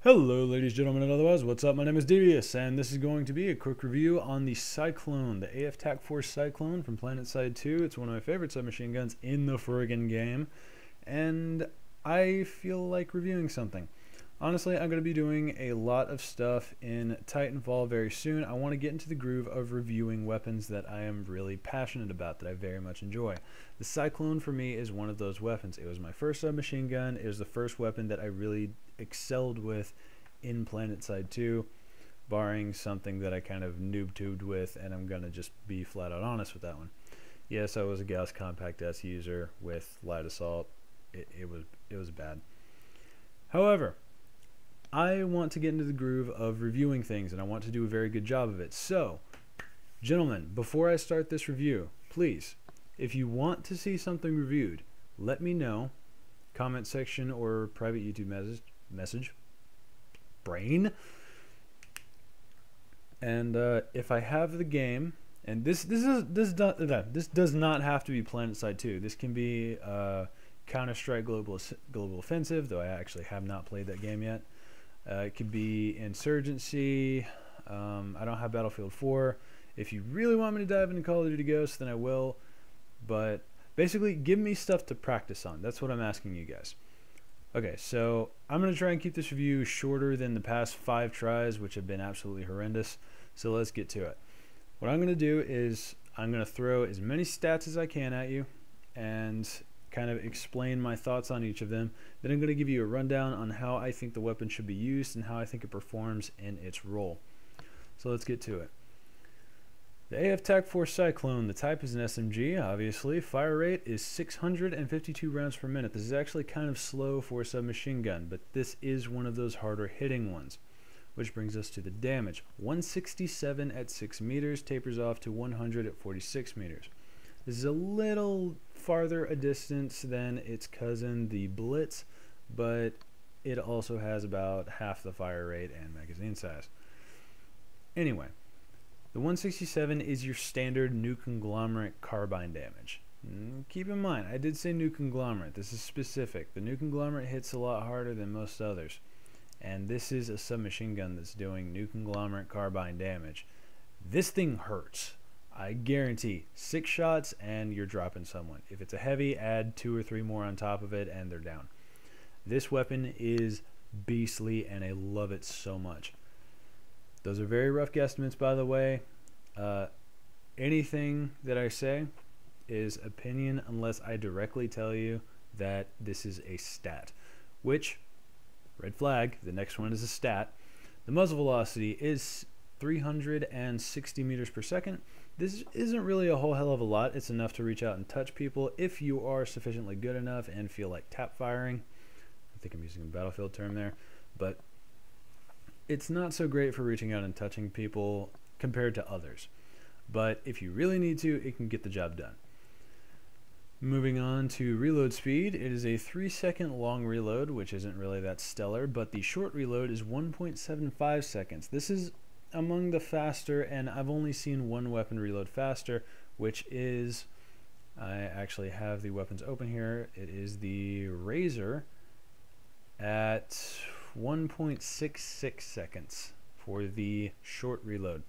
Hello ladies, gentlemen, and otherwise, what's up? My name is Devious, and this is going to be a quick review on the Cyclone, the AF-4 Cyclone from Planetside 2. It's one of my favorite submachine guns in the friggin' game, and I feel like reviewing something. Honestly, I'm going to be doing a lot of stuff in Titanfall very soon. I want to get into the groove of reviewing weapons that I am really passionate about, that I very much enjoy. The Cyclone for me is one of those weapons. It was my first submachine gun. It was the first weapon that I really excelled with in Planetside 2, barring something that I kind of noob-tubed with, and I'm going to just be flat out honest with that one. Yes, I was a Gauss Compact S user with Light Assault. It was bad. However, I want to get into the groove of reviewing things, and I want to do a very good job of it. So, gentlemen, before I start this review, please, if you want to see something reviewed, let me know. Comment section or private YouTube message. Brain. And if I have the game, and this does not have to be Planetside 2. This can be Counter-Strike Global Offensive, though I actually have not played that game yet. It could be Insurgency. I don't have Battlefield 4. If you really want me to dive into Call of Duty Ghosts, then I will. But basically, give me stuff to practice on. That's what I'm asking you guys. Okay, so I'm going to try and keep this review shorter than the past 5 tries, which have been absolutely horrendous. So let's get to it. What I'm going to do is I'm going to throw as many stats as I can at you and kind of explain my thoughts on each of them. Then I'm going to give you a rundown on how I think the weapon should be used and how I think it performs in its role. So let's get to it. The AF-4 Cyclone, the type is an SMG, obviously. Fire rate is 652 rounds per minute. This is actually kind of slow for a submachine gun, but this is one of those harder hitting ones. Which brings us to the damage. 167 at 6 meters, tapers off to 100 at 46 meters. This is a little farther a distance than its cousin, the Blitz, but it also has about half the fire rate and magazine size. Anyway, the 167 is your standard new conglomerate carbine damage. Keep in mind, I did say new conglomerate. This is specific. The new conglomerate hits a lot harder than most others. And this is a submachine gun that's doing new conglomerate carbine damage. This thing hurts. I guarantee 6 shots and you're dropping someone. If it's a heavy, add 2 or 3 more on top of it and they're down. This weapon is beastly and I love it so much. Those are very rough guesstimates, by the way. Anything that I say is opinion unless I directly tell you that this is a stat. Which, red flag, the next one is a stat. The muzzle velocity is 360 meters per second. This isn't really a whole hell of a lot. It's enough to reach out and touch people if you are sufficiently good enough and feel like tap firing. I think I'm using a Battlefield term there, but it's not so great for reaching out and touching people compared to others. But if you really need to, it can get the job done. Moving on to reload speed, it is a 3-second long reload, which isn't really that stellar, but the short reload is 1.75 seconds. This is among the faster, and I've only seen one weapon reload faster, which is, I actually have the weapons open here, it is the Razor at 1.66 seconds for the short reload.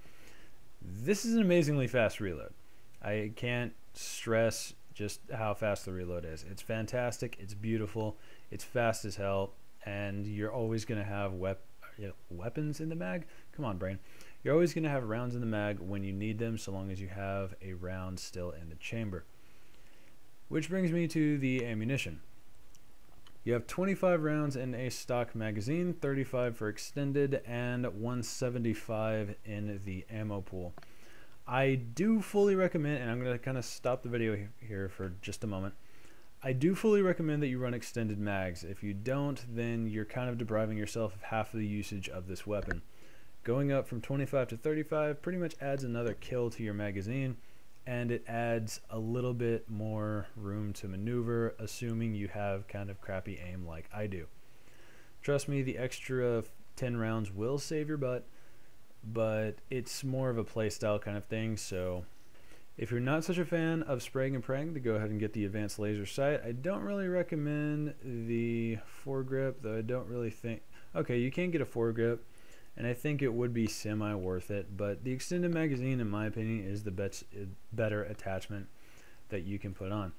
This is an amazingly fast reload. I can't stress just how fast the reload is. It's fantastic, it's beautiful, it's fast as hell, and you're always going to have weapons in the mag? Come on, brain. You're always going to have rounds in the mag when you need them, so long as you have a round still in the chamber. Which brings me to the ammunition. You have 25 rounds in a stock magazine, 35 for extended, and 175 in the ammo pool. I do fully recommend, and I'm going to kind of stop the video here for just a moment. I do fully recommend that you run extended mags. If you don't, then you're kind of depriving yourself of half of the usage of this weapon. Going up from 25 to 35 pretty much adds another kill to your magazine, and it adds a little bit more room to maneuver, assuming you have kind of crappy aim like I do. Trust me, the extra 10 rounds will save your butt, but it's more of a playstyle kind of thing, so if you're not such a fan of spraying and praying, then go ahead and get the advanced laser sight. I don't really recommend the foregrip, though I don't really think, okay, you can get a foregrip, and I think it would be semi worth it, but the extended magazine, in my opinion, is the better attachment that you can put on.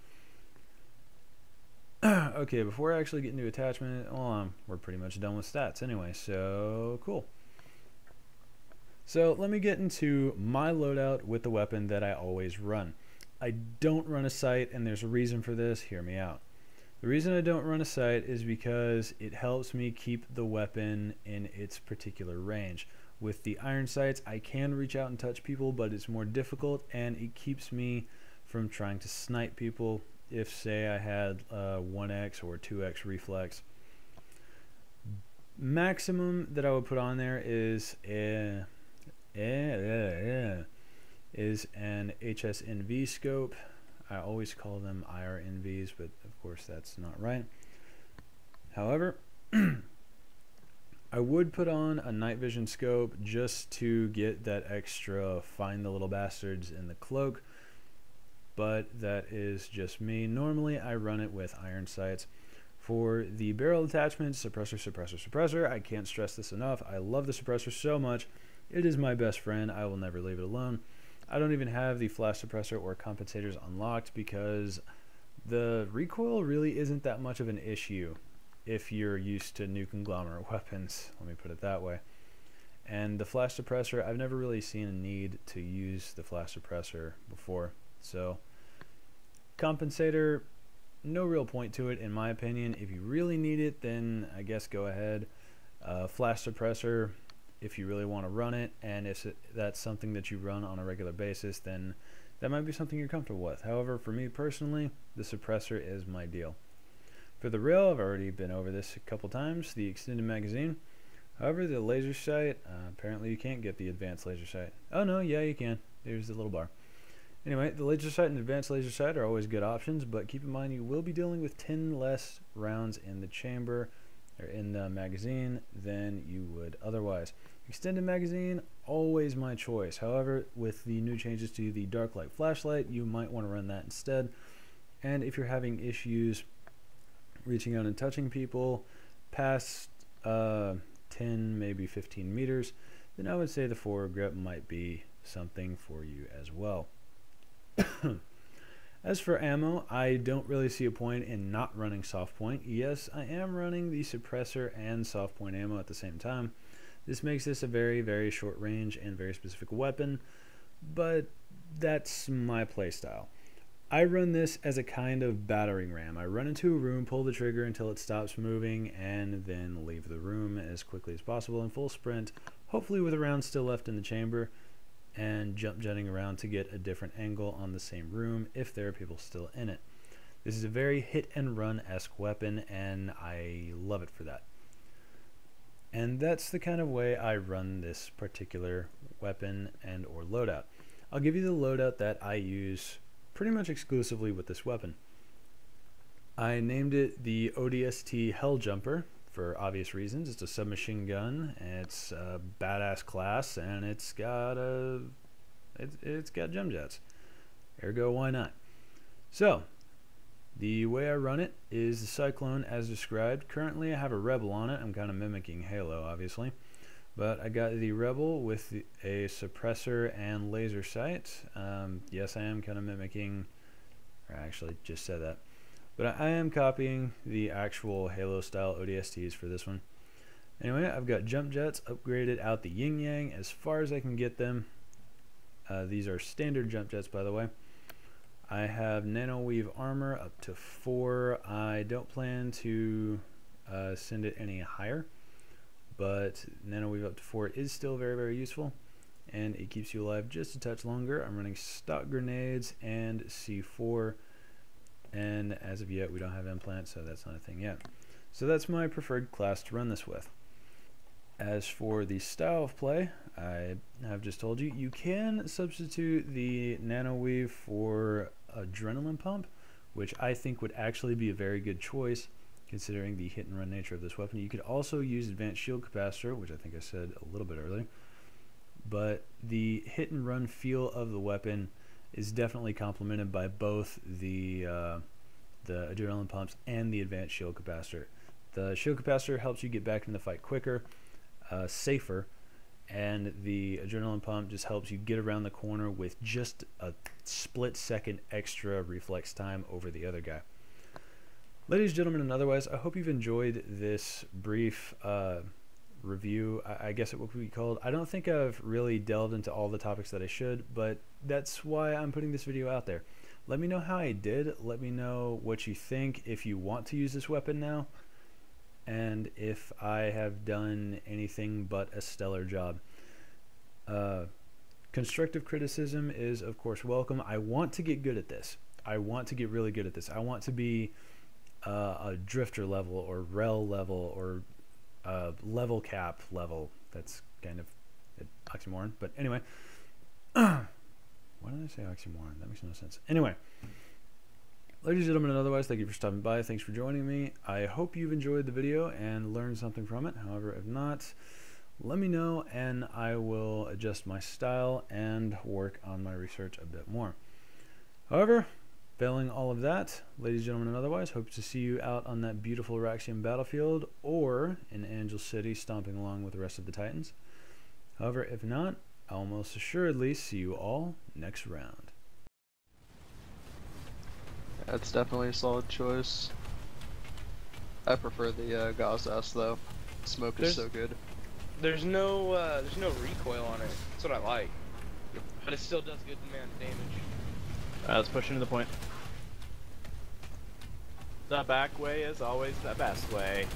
Okay, before I actually get into attachment, well, we're pretty much done with stats anyway, so cool. So let me get into my loadout with the weapon that I always run. I don't run a sight, and there's a reason for this. Hear me out. The reason I don't run a sight is because it helps me keep the weapon in its particular range. With the iron sights, I can reach out and touch people, but it's more difficult, and it keeps me from trying to snipe people if, say, I had 1x or 2x reflex. Maximum that I would put on there is an HSNV scope. I always call them IRNVs, but of course that's not right. However, I would put on a night vision scope just to get that extra find the little bastards in the cloak, but that is just me. Normally I run it with iron sights. For the barrel attachment, suppressor, I can't stress this enough. I love the suppressor so much. It is my best friend. I will never leave it alone. I don't even have the flash suppressor or compensators unlocked because the recoil really isn't that much of an issue if you're used to new conglomerate weapons, let me put it that way. And the flash suppressor, I've never really seen a need to use the flash suppressor before. So compensator, no real point to it in my opinion. If you really need it, then I guess go ahead. Flash suppressor, if you really want to run it, and if that's something that you run on a regular basis, then that might be something you're comfortable with. However, for me personally, the suppressor is my deal. For the rail, I've already been over this a couple times, the extended magazine. However, the laser sight, apparently you can't get the advanced laser sight. Oh no, yeah you can. There's the little bar. Anyway, the laser sight and advanced laser sight are always good options, but keep in mind you will be dealing with 10 less rounds in the chamber, or in the magazine, than you would otherwise. Extended magazine, always my choice. However, with the new changes to the dark light flashlight, you might want to run that instead. And if you're having issues reaching out and touching people past 10, maybe 15 meters, then I would say the foregrip might be something for you as well. As for ammo, I don't really see a point in not running soft point. Yes, I am running the suppressor and soft point ammo at the same time. This makes this a very, very short range and very specific weapon, but that's my playstyle. I run this as a kind of battering ram. I run into a room, pull the trigger until it stops moving, and then leave the room as quickly as possible in full sprint, hopefully with a round still left in the chamber, and jump jetting around to get a different angle on the same room if there are people still in it. This is a very hit and run-esque weapon, and I love it for that. And that's the kind of way I run this particular weapon and or loadout. I'll give you the loadout that I use pretty much exclusively with this weapon. I named it the ODST Helljumper for obvious reasons. It's a submachine gun, and it's a badass class, and it's got gem jets. Ergo, why not? So the way I run it is the Cyclone as described. Currently I have a Rebel on it. I'm kind of mimicking Halo, obviously. But I got the Rebel with a suppressor and laser sight. Yes, I am kind of mimicking, or I actually just said that. But I am copying the actual Halo style ODSTs for this one. Anyway, I've got jump jets upgraded out the yin yang as far as I can get them. These are standard jump jets, by the way. I have nano weave armor up to 4. I don't plan to send it any higher, but nano weave up to 4 is still very, very useful, and it keeps you alive just a touch longer. I'm running stock grenades and C4, and as of yet we don't have implant, so that's not a thing yet. So that's my preferred class to run this with. As for the style of play, I have just told you, you can substitute the nano weave for adrenaline pump, which I think would actually be a very good choice considering the hit and run nature of this weapon. You could also use advanced shield capacitor, which I think I said a little bit earlier, but the hit and run feel of the weapon is definitely complemented by both the adrenaline pumps and the advanced shield capacitor. The shield capacitor helps you get back in the fight quicker, safer, and the adrenaline pump just helps you get around the corner with just a split-second extra reflex time over the other guy. Ladies and gentlemen, and otherwise, I hope you've enjoyed this brief review, I guess it would be called. I don't think I've really delved into all the topics that I should, but that's why I'm putting this video out there. Let me know how I did. Let me know what you think, if you want to use this weapon now, and if I have done anything but a stellar job. Constructive criticism is, of course, welcome. I want to get good at this. I want to get really good at this. I want to be a drifter level or rel level or level cap level. That's kind of an oxymoron, but anyway. Why did I say oxymoron? That makes no sense. Anyway, ladies and gentlemen, and otherwise, thank you for stopping by. Thanks for joining me. I hope you've enjoyed the video and learned something from it. However, if not, let me know and I will adjust my style and work on my research a bit more. However, failing all of that, ladies and gentlemen, and otherwise, hope to see you out on that beautiful Raxian battlefield or in Angel City stomping along with the rest of the Titans. However, if not, I'll most assuredly see you all next round. That's definitely a solid choice. I prefer the Gauss S though. Smoke is so good. There's no recoil on it. That's what I like. But it still does good amount of damage. Let's push into the point. The back way is always the best way.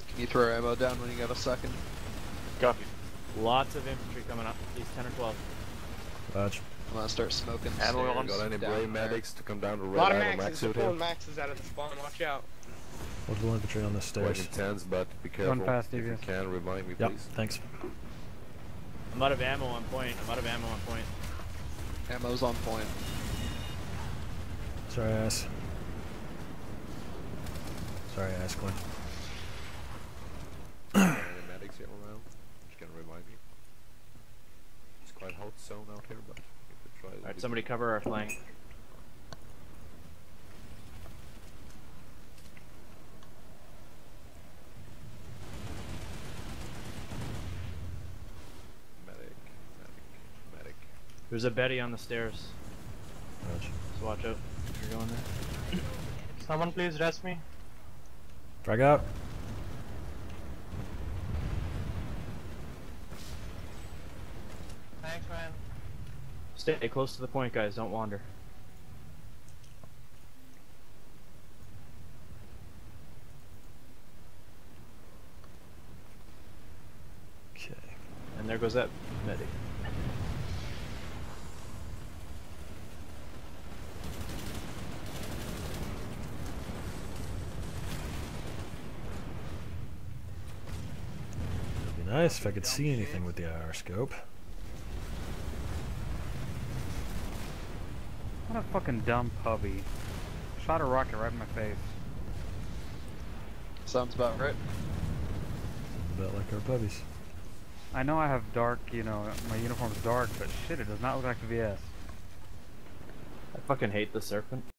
Can you throw ammo down when you got a second? Copy. Lots of infantry coming up. These 10 or 12. Roger. I'm gonna start smoking. Ammo on. Got any brave medics to come down to red? A lot of maxes. Pulling maxes out of the spawn. Watch out. What's the infantry on the stairs? Quite intense, but be careful. Run past if you can, remind me, yep, please. Thanks. I'm out of ammo on point. I'm out of ammo on point. Ammo's on point. Sorry, ass. Sorry, ass, Glenn. Any medics yet around? Just gonna remind me. It's quite hot zone out here, but we could try. Alright, somebody cover our flank. Medic. There's a Betty on the stairs. Roger. So watch out if you're going there. Someone please rest me. Frag out. Thanks, man. Stay close to the point, guys. Don't wander. Okay. And there goes that medic. It'd be nice if I could see anything with the IR scope. What a fucking dumb puppy. Shot a rocket right in my face. Sounds about right. A bit like our puppies. I know I have dark, you know, my uniform's dark, but shit, it does not look like the VS. I fucking hate the serpent.